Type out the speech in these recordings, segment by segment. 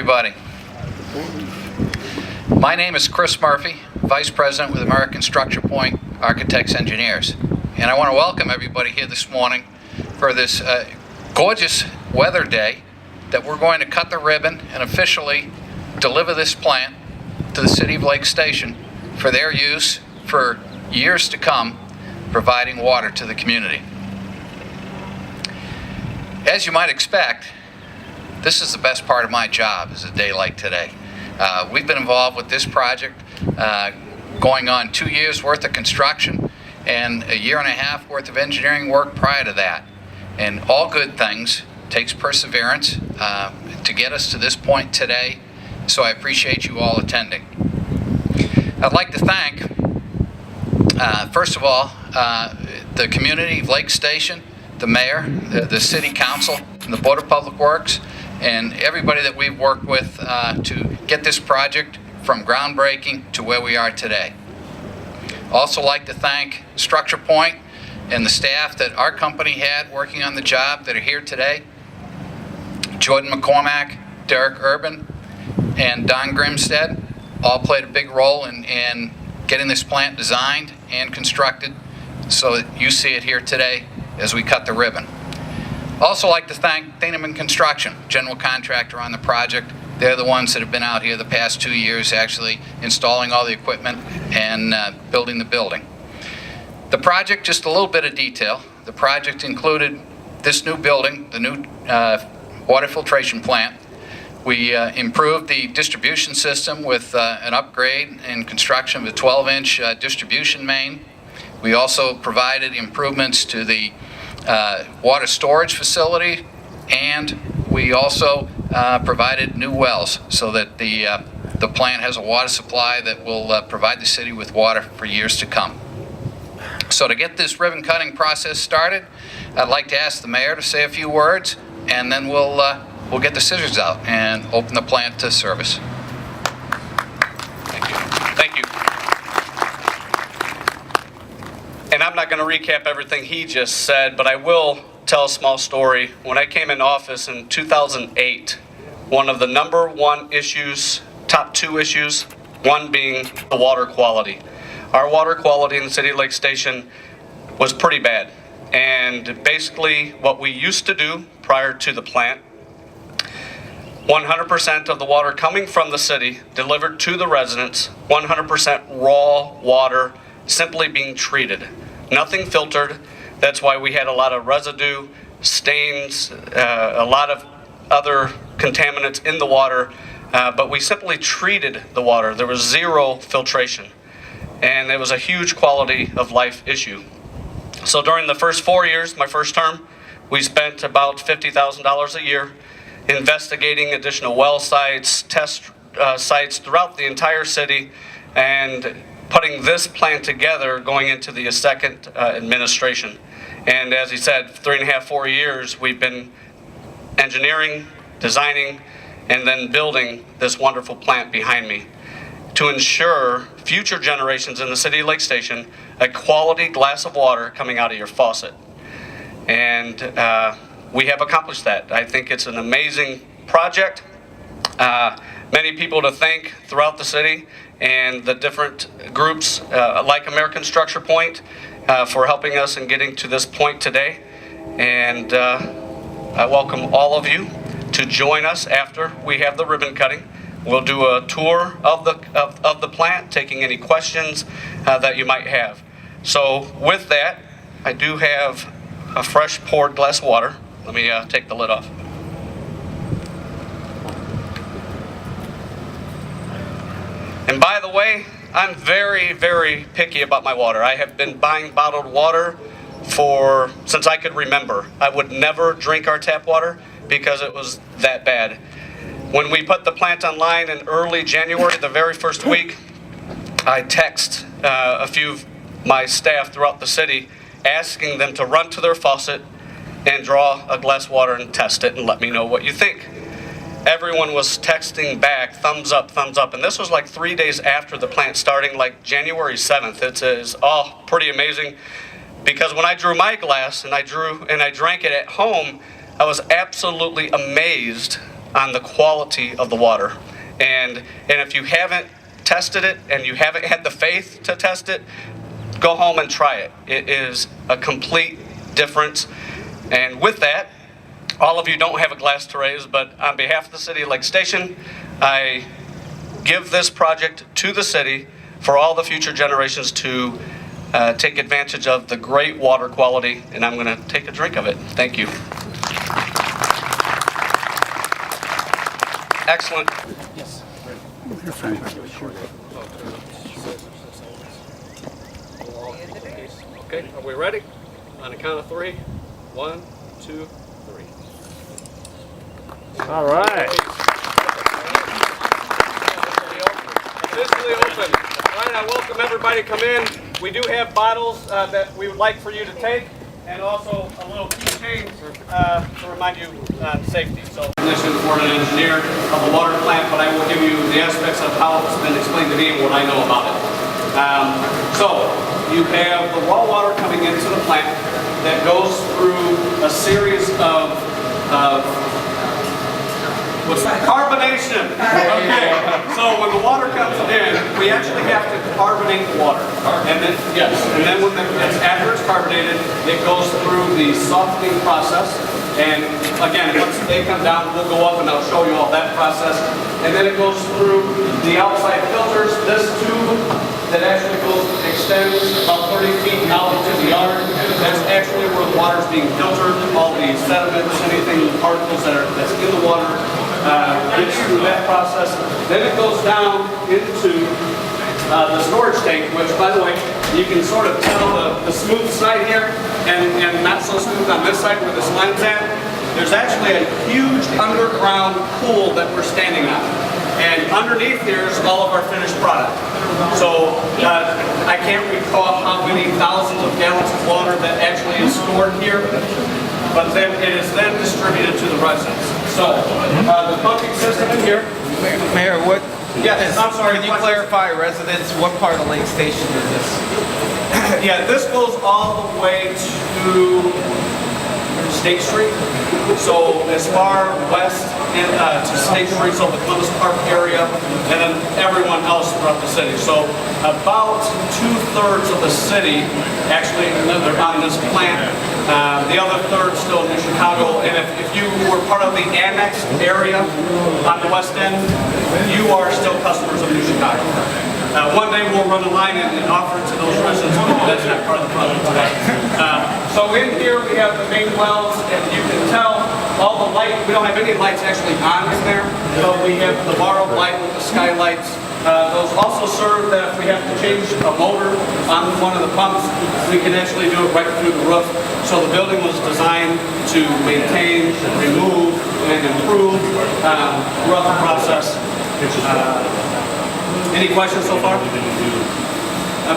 everybody. My name is Chris Murphy, Vice President with American Structure Point Architects Engineers. And I want to welcome everybody here this morning for this gorgeous weather day that we're going to cut the ribbon and officially deliver this plant to the City of Lake Station for their use for years to come, providing water to the community. As you might expect, this is the best part of my job, is a day like today. We've been involved with this project going on 2 years worth of construction and a year and a half worth of engineering work prior to that. And all good things takes perseverance to get us to this point today, so I appreciate you all attending. I'd like to thank, first of all, the community of Lake Station, the mayor, the city council, and the Board of Public Works, and everybody that we've worked with to get this project from groundbreaking to where we are today. Also like to thank Structure Point and the staff that our company had working on the job that are here today. Jordan McCormack, Derek Urban, and Don Grimstead all played a big role in getting this plant designed and constructed so that you see it here today as we cut the ribbon. Also like to thank Thieneman Construction, general contractor on the project. They're the ones that have been out here the past 2 years actually installing all the equipment and building the building. The project, just a little bit of detail. The project included this new building, the new water filtration plant. We improved the distribution system with an upgrade and construction of a 12-inch distribution main. We also provided improvements to the water storage facility, and we also provided new wells so that the plant has a water supply that will provide the city with water for years to come. So to get this ribbon cutting process started, I'd like to ask the mayor to say a few words, and then we'll get the scissors out and open the plant to service. Thank you. Thank you. And I'm not going to recap everything he just said, but I will tell a small story. When I came in office in 2008, one of the number one issues, top two issues, one being the water quality. Our water quality in the city of Lake Station was pretty bad. And basically what we used to do prior to the plant, 100% of the water coming from the city delivered to the residents, 100% raw water simply being treated. Nothing filtered. That's why we had a lot of residue, stains, a lot of other contaminants in the water, but we simply treated the water. There was zero filtration, and it was a huge quality of life issue. So during the first 4 years, my first term, we spent about $50,000 a year investigating additional well sites, test sites throughout the entire city, and putting this plan together going into the second administration. And as he said, 3.5, 4 years, we've been engineering, designing, and then building this wonderful plant behind me to ensure future generations in the city of Lake Station a quality glass of water coming out of your faucet. And we have accomplished that. I think it's an amazing project. Many people to thank throughout the city and the different groups like American Structure Point for helping us in getting to this point today. And I welcome all of you to join us after we have the ribbon cutting. We'll do a tour of the plant, taking any questions that you might have. So with that, I do have a fresh poured glass of water. Let me take the lid off. And by the way, I'm very, very picky about my water. I have been buying bottled water since I could remember. I would never drink our tap water because it was that bad. When we put the plant online in early January, the very first week, I text a few of my staff throughout the city asking them to run to their faucet and draw a glass of water and test it and let me know what you think. Everyone was texting back, thumbs up, and this was like 3 days after the plant starting, like January 7th. It's all pretty amazing, because when I drew my glass and I drank it at home, I was absolutely amazed on the quality of the water. And if you haven't tested it and you haven't had the faith to test it, go home and try it. It is a complete difference. And with that, all of you don't have a glass to raise, but on behalf of the city of Lake Station, I give this project to the city for all the future generations to take advantage of the great water quality, and I'm going to take a drink of it. Thank you. Excellent. Yes. Okay, are we ready? On the count of 3. 1, 2, 3. All right. Officially open. All right, I welcome everybody to come in. We do have bottles that we would like for you to take, and also a little keychain to remind you on safety. So, technician for an engineer of the water plant, but I will give you the aspects of how it's been explained to me and what I know about it. So, you have the raw water coming into the plant that goes through a series of what's that? Carbonation. Okay. So when the water comes in, we actually have to carbonate the water. And then, yes. And then after it's carbonated, it goes through the softening process. And again, once they come down, we'll go up and I'll show you all that process. And then it goes through the outside filters. This tube that actually extends about 30 feet out into the yard. That's actually where the water is being filtered. All the sediments, anything, particles that's in the water. Gets through that process. Then it goes down into the storage tank, which, by the way, you can sort of tell the smooth side here and not so smooth on this side where this line's at. There's actually a huge underground pool that we're standing on. And underneath here is all of our finished product. So I can't recall how many thousands of gallons of water that actually is stored here, but then it is then distributed to the residents. So the pumping system in here. Mayor, what? Yes, I'm sorry. Can you clarify, residents, what part of Lake Station is this? Yeah, this goes all the way to State Street. So as far west to State Street, so the Columbus Park area, and then everyone else throughout the city. So about 2/3 of the city actually are on this plant. The other third still in New Chicago. And if you were part of the annexed area on the west end, you are still customers of New Chicago. One day we'll run a line and offer it to those residents, but that's not part of the project today. So in here we have the main wells, and you can tell all the light. We don't have any lights actually on in there, but we have the borrowed light with the skylights. Those also serve that if we have to change a motor on one of the pumps, we can actually do it right through the roof. So the building was designed to maintain, remove, and improve throughout the process. Any questions so far?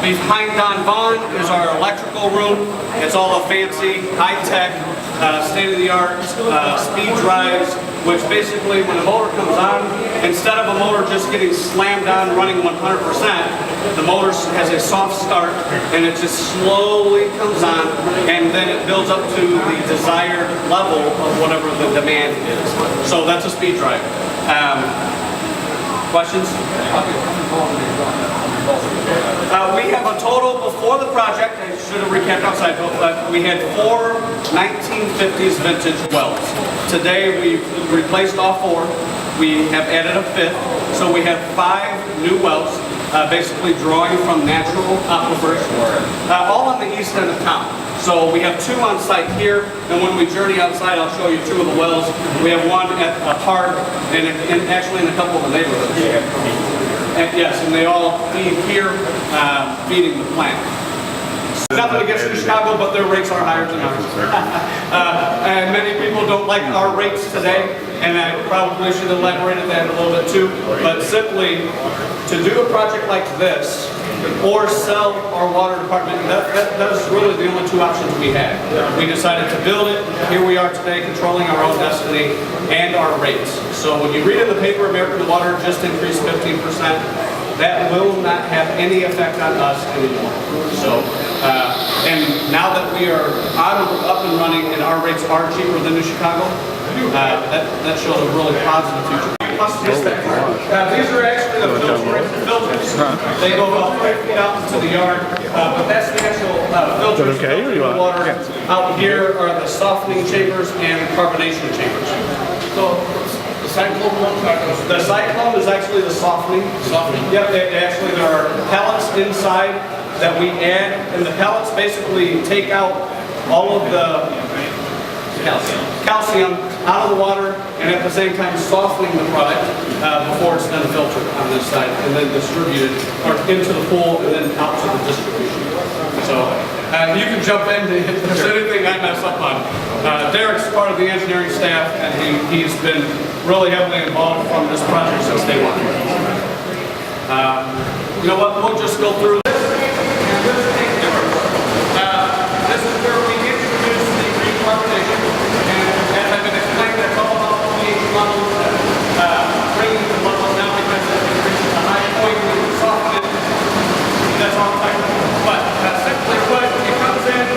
Behind Don Vaughn is our electrical room. It's all a fancy, high-tech, state-of-the-art speed drives, which basically when a motor comes on, instead of a motor just getting slammed on running 100%, the motor has a soft start and it just slowly comes on, and then it builds up to the desired level of whatever the demand is. So that's a speed drive. Questions? We have a total before the project, I should have recapped outside, but we had 4 1950s vintage wells. Today we've replaced all 4. We have added a 5th, so we have 5 new wells, basically drawing from natural aquifers, all on the east end of town. So we have 2 on site here, and when we journey outside, I'll show you 2 of the wells. We have one at a park, and actually in a couple of the neighborhoods. And yes, and they all feed here, feeding the plant. Nothing against New Chicago, but their rates are higher than ours. And many people don't like our rates today, and I probably should have elaborated that a little bit too. But simply, to do a project like this, or sell our water department, that's really the only 2 options we had. We decided to build it. Here we are today, controlling our own destiny and our rates. So when you read in the paper, American Water just increased 15%, that will not have any effect on us anymore. So, and now that we are up and running and our rates are cheaper than New Chicago, that shows a really positive future. These are actually the filters. They go about 5 feet out into the yard, but that's the actual filters. Okay, The water out here are the softening chambers and carbonation chambers. So the The cyclone is actually the softening. Yep, actually there are pellets inside that we add, and the pellets basically take out all of the calcium out of the water, and at the same time softening the product before it's then filtered on this side and then distributed or into the pool and then out to the distribution. So you can jump in if there's anything I mess up on. Derek's part of the engineering staff, and he's been really heavily involved from this project since day one. You know what? We'll just go through this. This is where we introduce the recarbonation. And as I've been explaining, that's all about pH levels, bringing the levels down because it reaches a high point when you soften it. That's all I'm talking about. But simply put, it comes in,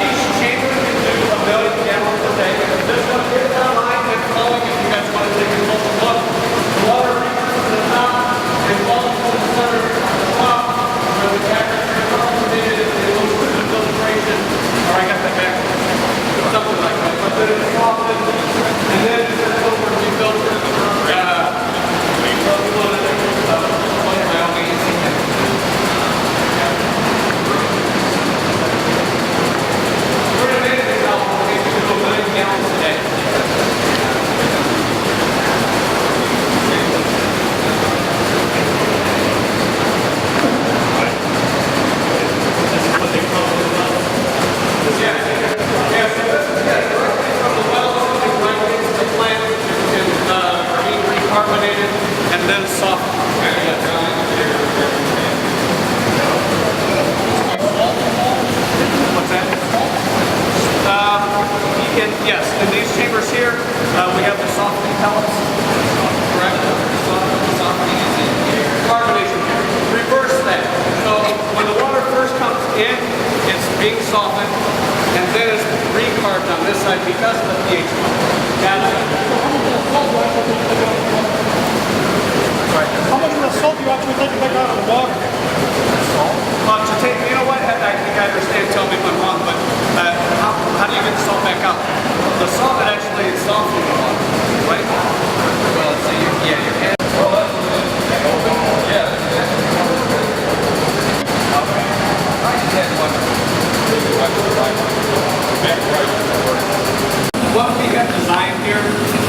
each chamber can do 1 million gallons a day. This one is online and flowing if you guys want to take a closer look. The water reaches to the top and falls to the center of the top where the temperature is concentrated and it goes through the filtration. Or I got that back. Something like that. But then it's softened and then it's over to be filtered. Gallons a day. Carbonated and then softened. What's that? Yes, in these chambers here, we have the softening pellets. Correct? Softening is in here. Carbonation. Reverse that. So when the water first comes in, it's being softened, and then it's recarbed on this side because of the pH level. How much of the salt do you actually take back out of the water? To take, you know what? I think I understand. Tell me if I'm wrong, but how do you get the salt back out? The salt that actually is softening the water, right? Well, so your head. What we have designed here,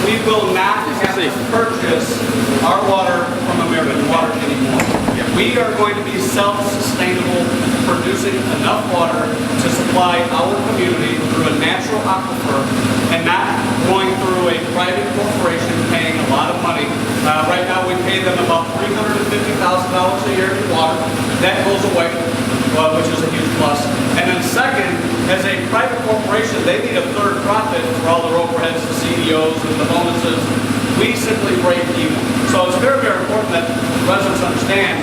we will not have to purchase our water from American Water anymore. We are going to be self-sustainable, producing enough water to supply our community through a natural aquifer and not going through a private corporation paying a lot of money. Right now we pay them about $350,000 a year in water. That goes away, which is a huge plus. And then second, as a private corporation, they need a third profit for all their overheads, the CEOs and the bonuses. We simply break even. So it's very, very important that residents understand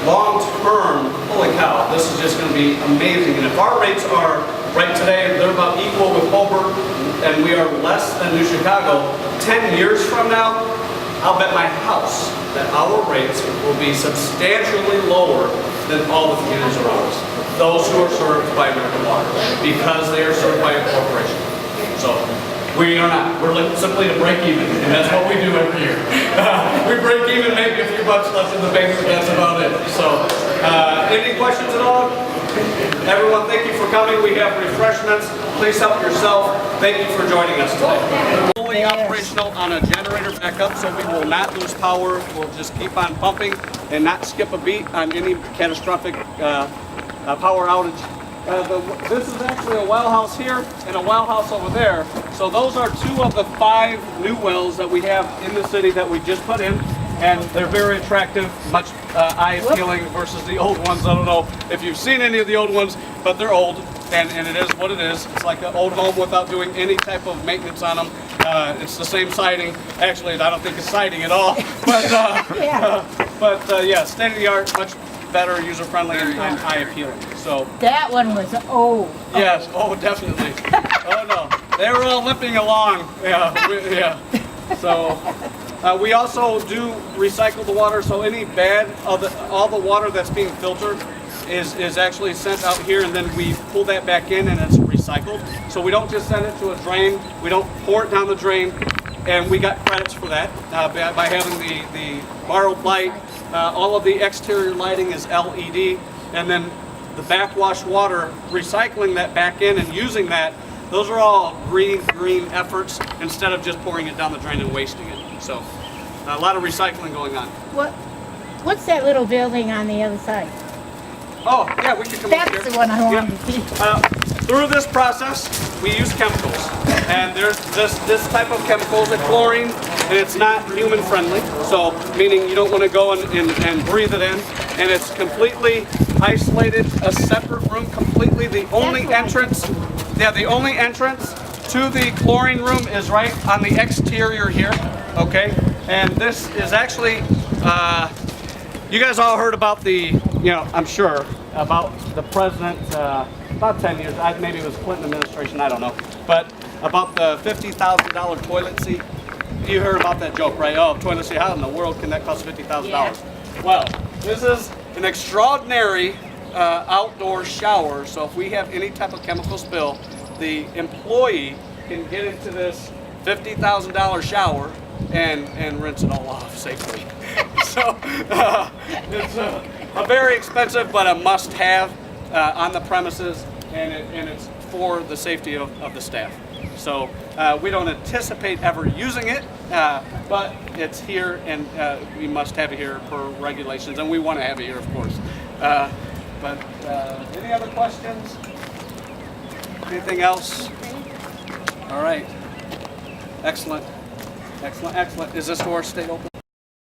long term, holy cow, this is just going to be amazing. And if our rates are right today, they're about equal with Hobart, and we are less than New Chicago, 10 years from now, I'll bet my house that our rates will be substantially lower than all the communities around us. Those who are served by American Water, because they are served by a corporation. So we are not. We're simply to break even, and that's what we do every year. We break even, maybe a few bucks left in the bank, but that's about it. So, any questions at all? Everyone, thank you for coming. We have refreshments. Please help yourself. Thank you for joining us today. Fully operational on a generator backup, so we will not lose power. We'll just keep on pumping and not skip a beat on any catastrophic power outage. This is actually a well house here and a well house over there. So those are 2 of the 5 new wells that we have in the city that we just put in. And they're very attractive, much eye appealing versus the old ones. I don't know if you've seen any of the old ones, but they're old. And it is what it is. It's like an old home without doing any type of maintenance on them. It's the same siding. Actually, I don't think it's siding at all. But yeah, state of the art, much better, user friendly, and eye appealing. So that one was old. Yes, oh definitely. Oh no. They were all limping along. Yeah. So we also do recycle the water. So any bad all the water that's being filtered is actually sent out here, and then we pull that back in, and it's recycled. So we don't just send it to a drain. We don't pour it down the drain, and we got credits for that by having the borrowed light. All of the exterior lighting is LED, and then the backwash water, recycling that back in and using that. Those are all green efforts instead of just pouring it down the drain and wasting it. So a lot of recycling going on. What's that little building on the other side? Oh, yeah, we can come up here. That's the one I wanted to see. Through this process, we use chemicals. And there's this type of chemicals, a chlorine, and it's not human friendly. So, meaning you don't want to go and breathe it in. And it's completely isolated, a separate room, completely. The only entrance to the chlorine room is right on the exterior here, okay? And this is actually, you guys all heard about I'm sure, about the president, about 10 years, maybe it was Clinton administration, I don't know, but about the $50,000 toilet seat. You heard about that joke, right? Oh, toilet seat, how in the world can that cost $50,000? Yeah. Well, this is an extraordinary outdoor shower, so if we have any type of chemical spill, the employee can get into this $50,000 shower and rinse it all off safely. So it's a very expensive but a must-have on the premises, and it's for the safety of the staff. So we don't anticipate ever using it, but it's here, and we must have it here per regulations, and we want to have it here, of course. But any other questions? Anything else? All right. Excellent. Is this door stay open?